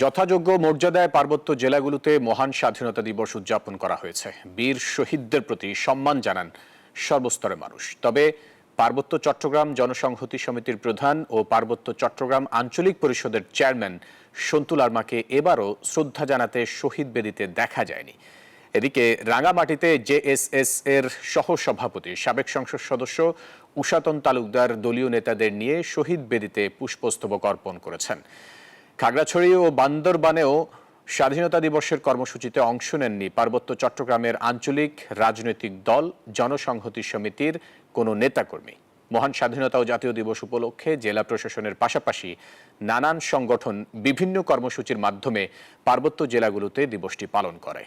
যথাযোগ্য মর্যাদায় পার্বত্য জেলাগুলোতে মহান স্বাধীনতা দিবস উদযাপন করা হয়েছে। বীর শহীদদের প্রতি সম্মান জানান সর্বস্তরের মানুষ। তবে পার্বত্য চট্টগ্রাম জনসংহতি সমিতির প্রধান ও পার্বত্য চট্টগ্রাম আঞ্চলিক পরিষদের চেয়ারম্যান সন্তু লারমাকে এবারও শ্রদ্ধা জানাতে শহীদ বেদিতে দেখা যায়নি। এদিকে রাঙামাটিতে জেএসএস এর সহসভাপতি সাবেক সংসদ সদস্য উষাতন তালুকদার দলীয় নেতাদের নিয়ে শহীদ বেদিতে পুষ্পস্তবক অর্পণ করেছেন। খাগড়াছড়ি ও বান্দরবানেও স্বাধীনতা দিবসের কর্মসূচিতে অংশ নেননি পার্বত্য চট্টগ্রামের আঞ্চলিক রাজনৈতিক দল জনসংহতি সমিতির কোনো নেতাকর্মী। মহান স্বাধীনতা ও জাতীয় দিবস উপলক্ষে জেলা প্রশাসনের পাশাপাশি নানান সংগঠন বিভিন্ন কর্মসূচির মাধ্যমে পার্বত্য জেলাগুলোতে দিবসটি পালন করে।